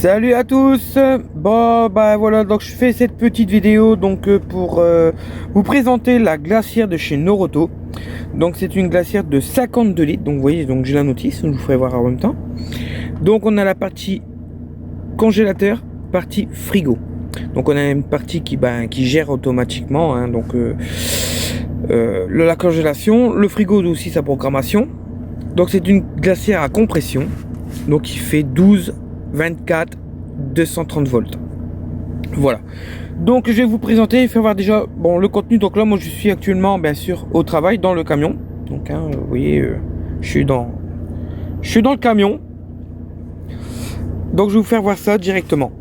Salut à tous. Bon bah voilà, donc je fais cette petite vidéo donc pour vous présenter la glacière de chez Noroto. Donc c'est une glacière de 52 litres. Donc vous voyez, donc j'ai la notice, je vous ferai voir en même temps. Donc on a la partie congélateur, partie frigo. Donc on a une partie qui gère automatiquement hein, donc la congélation, le frigo aussi sa programmation. Donc c'est une glacière à compression. Donc il fait 12 24 230 volts. Voilà. Donc je vais vous présenter et faire voir déjà bon le contenu. Donc là moi je suis actuellement bien sûr au travail dans le camion. Donc hein, vous voyez je suis dans le camion. Donc je vais vous faire voir ça directement.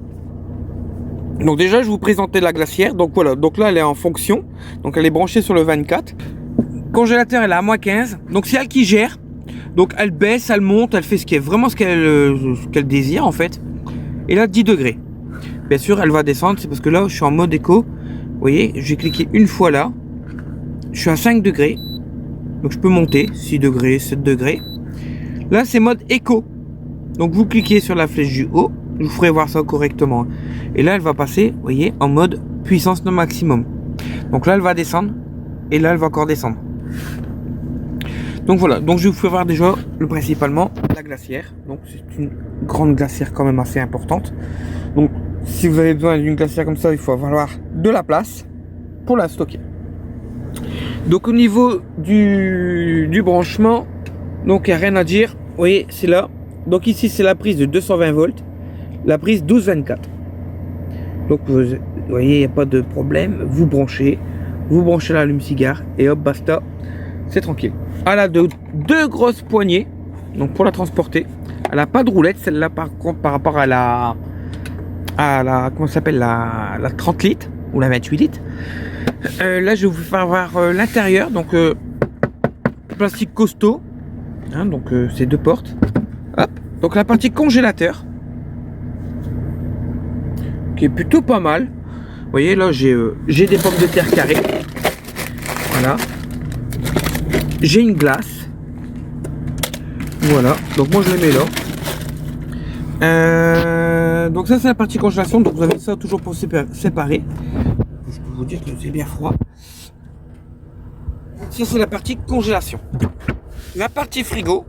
Donc déjà je vais vous présenter la glacière. Donc voilà, donc là elle est en fonction. Donc elle est branchée sur le 24. Congélateur elle est à -15. Donc c'est elle qui gère. Donc elle baisse, elle monte, elle fait ce qu'elle désire en fait. Et là 10 degrés. Bien sûr elle va descendre, c'est parce que là je suis en mode éco. Vous voyez, je vais cliquer une fois là. Je suis à 5 degrés. Donc je peux monter 6 degrés, 7 degrés. Là c'est mode éco. Donc vous cliquez sur la flèche du haut. Je vous ferai voir ça correctement. Et là elle va passer, vous voyez, en mode puissance no maximum. Donc là elle va descendre. Et là elle va encore descendre. Donc voilà, donc je vais vous faire voir déjà principalement la glacière. Donc c'est une grande glacière quand même assez importante. Donc si vous avez besoin d'une glacière comme ça, il faut avoir de la place pour la stocker. Donc au niveau du branchement, donc il n'y a rien à dire. Vous voyez, c'est là. Donc ici c'est la prise de 220 volts, la prise 12-24. Donc vous voyez, il n'y a pas de problème. Vous branchez l'allume-cigare et hop, basta. C'est tranquille. Elle a deux grosses poignées, donc pour la transporter. Elle n'a pas de roulette, celle-là par contre par rapport à la comment ça s'appelle la 30 litres ou la 28 litres. Là je vais vous faire voir l'intérieur, donc plastique costaud, hein, donc c'est deux portes. Hop, donc la partie congélateur qui est plutôt pas mal. Vous voyez là j'ai des pommes de terre carrées. Voilà. J'ai une glace. Voilà. Donc moi je les mets là. Donc ça c'est la partie congélation. Donc vous avez ça toujours pour séparer. Je peux vous dire que c'est bien froid. Ça c'est la partie congélation. La partie frigo.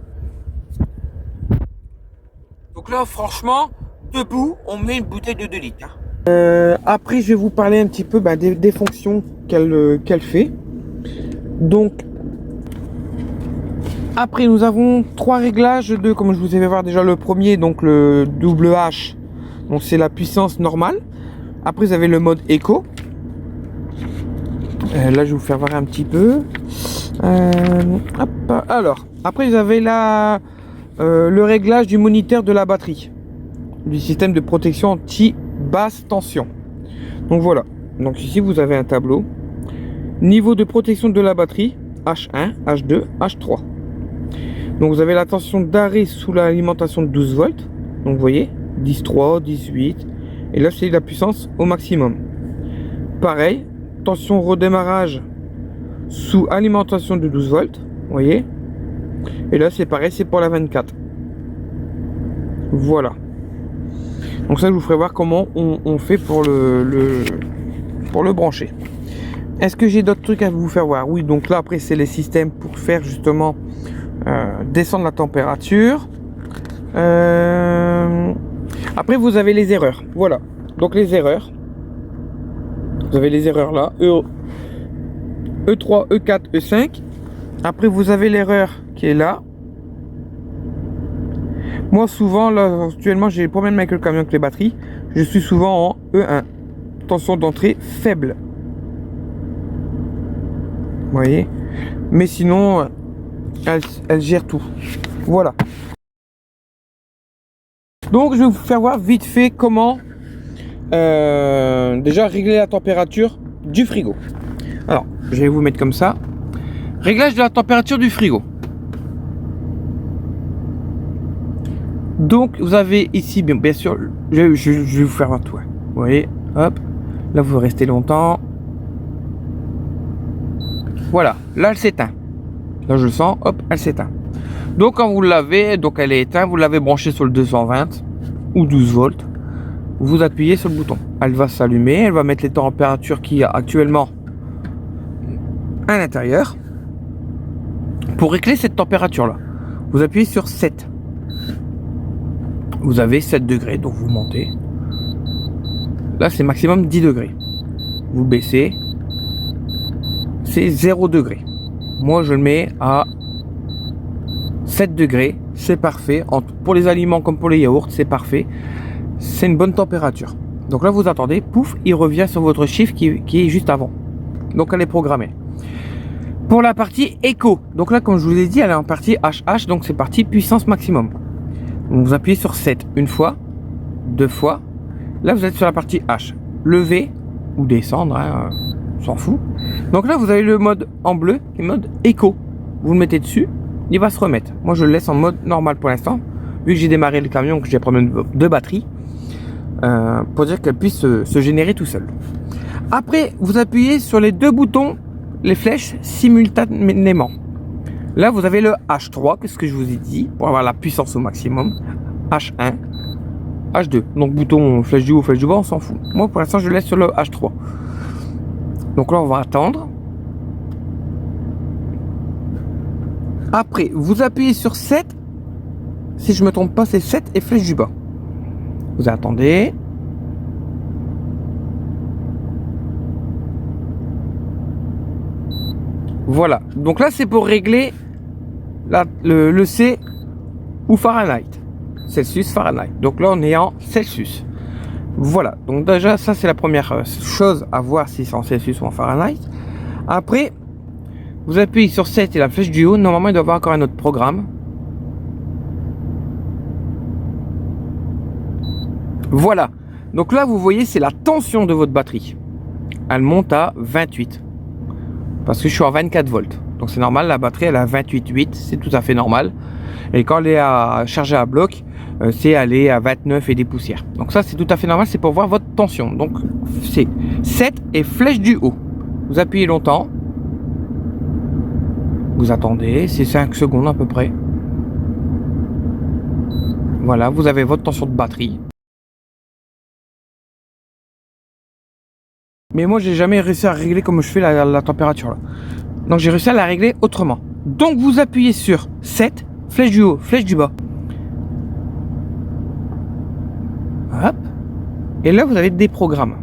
Donc là franchement, debout, on met une bouteille de 2 litres. Après je vais vous parler un petit peu des fonctions qu'elle fait. Donc après nous avons 3 réglages de, comme je vous ai fait voir déjà le premier, donc le WH, donc c'est la puissance normale. Après vous avez le mode éco. Là je vais vous faire voir un petit peu. Hop. Alors après vous avez le réglage du moniteur de la batterie, du système de protection anti basse tension. Donc voilà, donc ici vous avez un tableau niveau de protection de la batterie H1, H2, H3. Donc vous avez la tension d'arrêt sous l'alimentation de 12 volts. Donc vous voyez 10,3, 18. Et là c'est la puissance au maximum. Pareil, tension redémarrage sous alimentation de 12 volts. Vous voyez. Et là c'est pareil, c'est pour la 24. Voilà. Donc ça je vous ferai voir comment on fait pour le brancher. Est-ce que j'ai d'autres trucs à vous faire voir? Oui, donc là après c'est les systèmes pour faire justement descendre la température. Après vous avez les erreurs. Voilà. Donc les erreurs. Vous avez les erreurs là. E3, E4, E5. Après vous avez l'erreur qui est là. Moi souvent là actuellement j'ai des problèmes avec le camion avec les batteries. Je suis souvent en E1. Tension d'entrée faible. Vous voyez. Mais sinon elle gère tout. Voilà. Donc je vais vous faire voir vite fait comment déjà régler la température du frigo. Alors je vais vous mettre comme ça. Réglage de la température du frigo. Donc vous avez ici bien sûr je vais vous faire voir tout. Vous voyez, hop, là vous restez longtemps. Voilà, là elle s'éteint. Là je le sens, hop, elle s'éteint. Donc quand vous l'avez, donc elle est éteinte, vous l'avez branché sur le 220 ou 12 volts. vous appuyez sur le bouton. Elle va s'allumer, elle va mettre les températures qu'il y a actuellement à l'intérieur. Pour régler cette température-là, vous appuyez sur 7. Vous avez 7 degrés, donc vous montez. Là, c'est maximum 10 degrés. Vous baissez. C'est 0 degré. Moi, je le mets à 7 degrés. C'est parfait. Pour les aliments comme pour les yaourts, c'est parfait. C'est une bonne température. Donc là, vous attendez. Pouf, il revient sur votre chiffre qui est juste avant. Donc, elle est programmée. Pour la partie écho. Donc là, comme je vous ai dit, elle est en partie HH. Donc, c'est partie puissance maximum. Donc, vous appuyez sur 7 une fois, 2 fois. Là, vous êtes sur la partie H. Lever ou descendre, hein, on s'en fout. Donc là, vous avez le mode en bleu, qui est mode écho. Vous le mettez dessus, il va se remettre. Moi, je le laisse en mode normal pour l'instant, vu que j'ai démarré le camion, que j'ai un problème de batterie, pour dire qu'elle puisse se générer tout seul. Après, vous appuyez sur les deux boutons, les flèches simultanément. Là, vous avez le H3, qu'est-ce que je vous ai dit, pour avoir la puissance au maximum. H1, H2. Donc, bouton flèche du haut, flèche du bas, on s'en fout. Moi, pour l'instant, je le laisse sur le H3. Donc là, on va attendre. Après, vous appuyez sur 7. Si je ne me trompe pas, c'est 7 et flèche du bas. Vous attendez. Voilà. Donc là, c'est pour régler le C ou Fahrenheit. Celsius, Fahrenheit. Donc là, on est en Celsius. Voilà. Donc déjà, ça, c'est la première chose à voir si c'est en Celsius ou en Fahrenheit. Après, vous appuyez sur 7 et la flèche du haut. Normalement, il doit y avoir encore un autre programme. Voilà. Donc là, vous voyez, c'est la tension de votre batterie. Elle monte à 28. Parce que je suis en 24 volts. Donc c'est normal, la batterie elle a 28,8, c'est tout à fait normal. Et quand elle est à charger à bloc, c'est aller à 29 et des poussières. Donc ça c'est tout à fait normal, c'est pour voir votre tension. Donc c'est 7 et flèche du haut. Vous appuyez longtemps. Vous attendez, c'est 5 secondes à peu près. Voilà, vous avez votre tension de batterie. Mais moi j'ai jamais réussi à régler comme je fais la température là. Donc j'ai réussi à la régler autrement. Donc vous appuyez sur 7, flèche du haut, flèche du bas. Hop. Et là vous avez des programmes.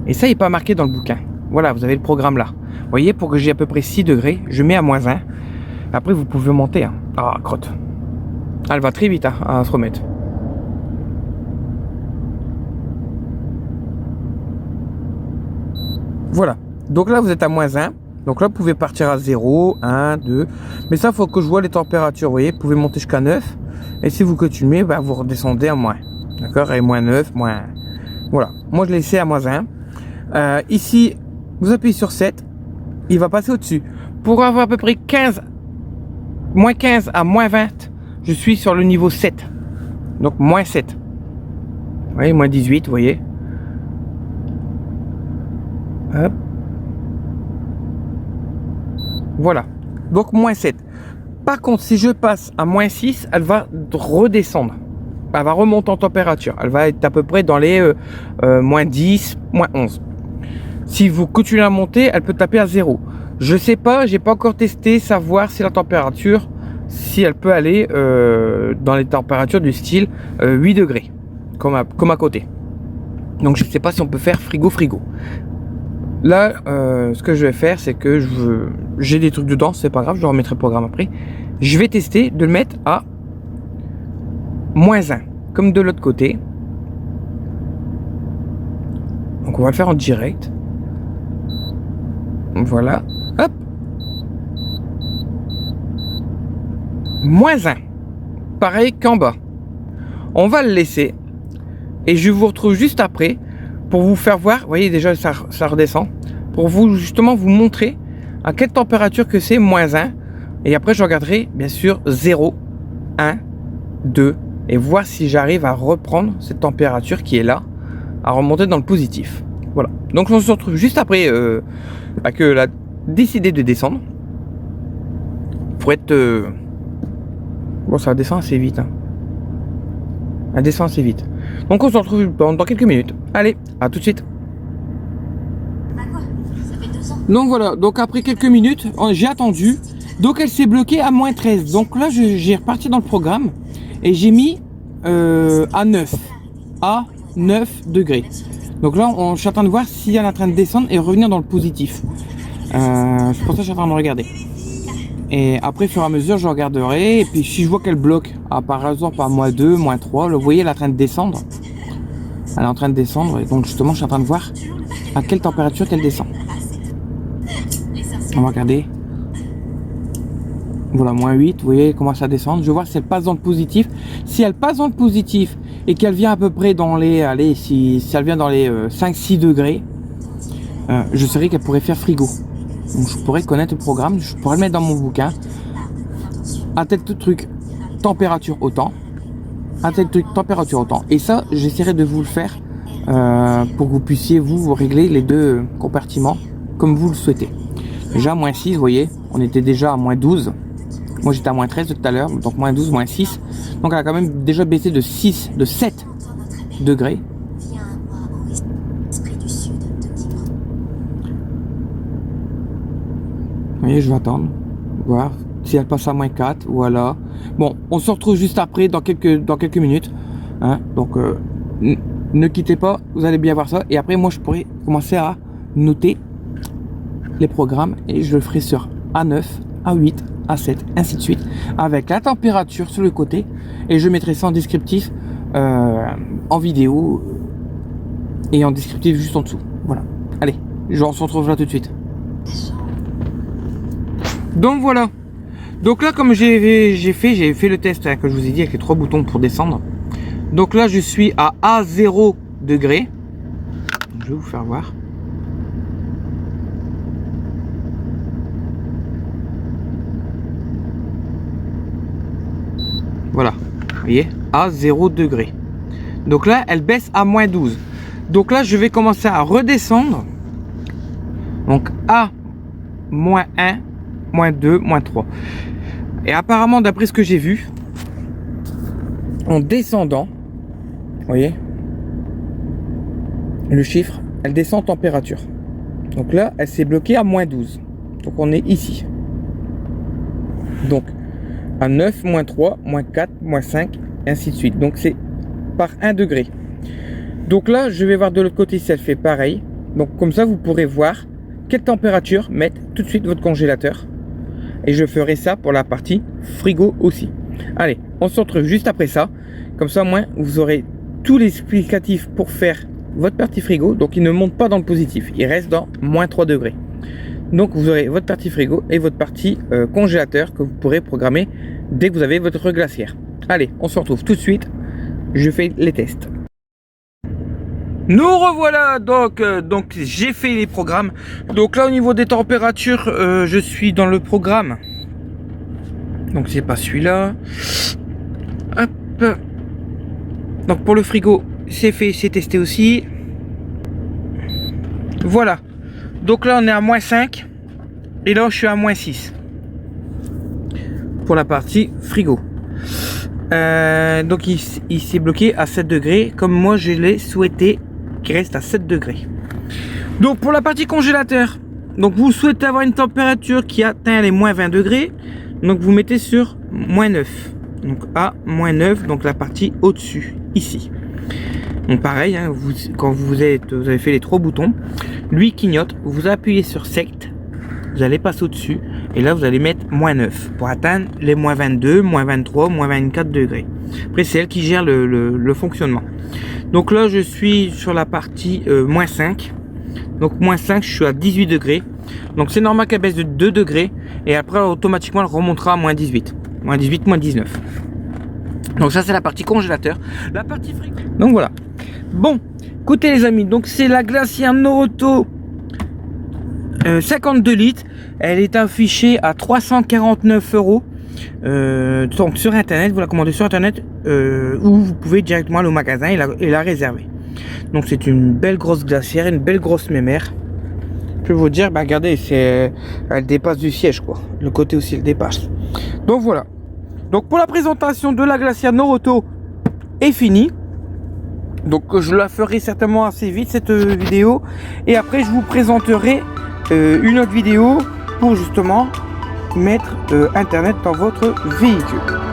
Et ça il n'est pas marqué dans le bouquin. Voilà, vous avez le programme là. Vous voyez, pour que j'ai à peu près 6 degrés, je mets à -1. Après vous pouvez monter. Hein. Ah, crotte. Elle va très vite hein, à se remettre. Voilà. Donc là vous êtes à -1. Donc là vous pouvez partir à 0, 1, 2. Mais ça, il faut que je vois les températures. Vous voyez, vous pouvez monter jusqu'à 9. Et si vous continuez, bah, vous redescendez à moins. D'accord. Et -9, -1. Voilà. Moi je l'ai laissé à -1. Ici, vous appuyez sur 7. Il va passer au-dessus. Pour avoir à peu près 15, -15 à -20, je suis sur le niveau 7. Donc -7. Vous voyez, -18, vous voyez. Hop. Voilà. Donc -7. Par contre, si je passe à -6, elle va redescendre. Elle va remonter en température. Elle va être à peu près dans les -10, -11. Si vous continuez à monter, elle peut taper à 0. Je sais pas, j'ai pas encore testé, savoir si la température, si elle peut aller dans les températures du style 8 degrés, comme à côté. Donc je sais pas si on peut faire frigo. Là, ce que je vais faire, c'est que j'ai des trucs dedans, c'est pas grave, je remettrai le programme après. Je vais tester de le mettre à -1, comme de l'autre côté. Donc on va le faire en direct. Voilà, hop. -1. Pareil qu'en bas. On va le laisser. Et je vous retrouve juste après pour vous faire voir. Vous voyez déjà ça redescend. Pour vous justement vous montrer à quelle température que c'est -1. Et après je regarderai bien sûr 0, 1, 2. Et voir si j'arrive à reprendre cette température qui est là. À remonter dans le positif. Voilà. Donc on se retrouve juste après que elle a décidé de descendre. Pour être... Bon, ça descend assez vite. Hein. Elle descend assez vite. Donc on se retrouve dans quelques minutes. Allez, à tout de suite. Donc voilà, donc après quelques minutes, j'ai attendu. Donc elle s'est bloquée à moins 13. Donc là, j'ai reparti dans le programme et j'ai mis à 9. À 9 degrés. Donc là, je suis en train de voir si elle est en train de descendre et revenir dans le positif. C'est pour ça que je suis en train de regarder. Et après, au fur et à mesure, je regarderai. Et puis si je vois qu'elle bloque, par exemple à moins 2, moins 3, vous voyez, elle est en train de descendre. Elle est en train de descendre. Et donc justement, je suis en train de voir à quelle température qu'elle descend. On va regarder. Voilà, moins 8, vous voyez, elle commence à descendre. Je vais voir si elle passe dans le positif. Si elle passe dans le positif et qu'elle vient à peu près dans les... Allez, si elle vient dans les 5-6 degrés, je saurais qu'elle pourrait faire frigo. Donc je pourrais connaître le programme, je pourrais le mettre dans mon bouquin. À tel truc, température autant. À tel truc, température autant. Et ça, j'essaierai de vous le faire pour que vous puissiez vous régler les deux compartiments comme vous le souhaitez. Déjà moins 6, vous voyez, on était déjà à moins 12. Moi j'étais à moins 13 tout à l'heure, donc moins 12, moins 6. Donc elle a quand même déjà baissé de 7 degrés. Vous voyez, je vais attendre, voir si elle passe à moins 4, voilà. Bon, on se retrouve juste après, dans quelques minutes. Hein, donc ne quittez pas, vous allez bien voir ça. Et après, moi je pourrais commencer à noter les programmes et je le ferai sur A9, A8, A7, ainsi de suite, avec la température sur le côté et je mettrai ça en descriptif en vidéo et en descriptif juste en dessous. Voilà. Allez, on se retrouve là tout de suite. Donc voilà. Donc là, comme j'ai fait le test hein, que je vous ai dit avec les 3 boutons pour descendre. Donc là, je suis à A0 degré. Je vais vous faire voir. Voilà, vous voyez, à 0 degré. Donc là, elle baisse à moins 12. Donc là, je vais commencer à redescendre. Donc à moins 1, moins 2, moins 3. Et apparemment, d'après ce que j'ai vu, en descendant, vous voyez, le chiffre, elle descend en température. Donc là, elle s'est bloquée à moins 12. Donc on est ici. Donc, à 9, moins 3, moins 4, moins 5, et ainsi de suite. Donc c'est par 1 degré. Donc là, je vais voir de l'autre côté si elle fait pareil. Donc comme ça, vous pourrez voir quelle température mettre tout de suite votre congélateur. Et je ferai ça pour la partie frigo aussi. Allez, on se retrouve juste après ça. Comme ça, au moins, vous aurez tout l'explicatif pour faire votre partie frigo. Donc il ne monte pas dans le positif. Il reste dans moins 3 degrés. Donc vous aurez votre partie frigo et votre partie congélateur que vous pourrez programmer dès que vous avez votre glacière. Allez, on se retrouve tout de suite. Je fais les tests. Nous revoilà donc j'ai fait les programmes. Donc là au niveau des températures, je suis dans le programme. Donc c'est pas celui-là. Hop. Donc pour le frigo, c'est fait, c'est testé aussi. Voilà. Donc là on est à moins 5 et là je suis à moins 6 pour la partie frigo. Donc il s'est bloqué à 7 degrés comme moi je l'ai souhaité qu'il reste à 7 degrés. Donc pour la partie congélateur, donc vous souhaitez avoir une température qui atteint les moins 20 degrés, donc vous mettez sur moins 9, donc à moins 9, donc la partie au dessus ici. Donc pareil, hein, quand vous avez fait les 3 boutons, lui clignote, vous appuyez sur Select, vous allez passer au-dessus, et là vous allez mettre moins 9 pour atteindre les moins 22, moins 23, moins 24 degrés. Après c'est elle qui gère le fonctionnement. Donc là je suis sur la partie moins 5, donc moins 5 je suis à 18 degrés, donc c'est normal qu'elle baisse de 2 degrés, et après automatiquement elle remontera à moins 18, moins 18, moins 19. Donc ça c'est la partie congélateur, la partie frigo. Donc voilà. Bon, écoutez les amis, donc c'est la glacière Noroto 52 litres. Elle est affichée à 349 €. Donc sur internet, vous la commandez sur internet ou vous pouvez directement aller au magasin et la réserver. Donc c'est une belle grosse glacière, une belle grosse mémère. Je peux vous dire, bah regardez, elle dépasse du siège quoi. Le côté aussi elle dépasse. Donc voilà. Donc pour la présentation de la glacière Noroto est finie. Donc je la ferai certainement assez vite cette vidéo. Et après je vous présenterai une autre vidéo pour justement mettre Internet dans votre véhicule.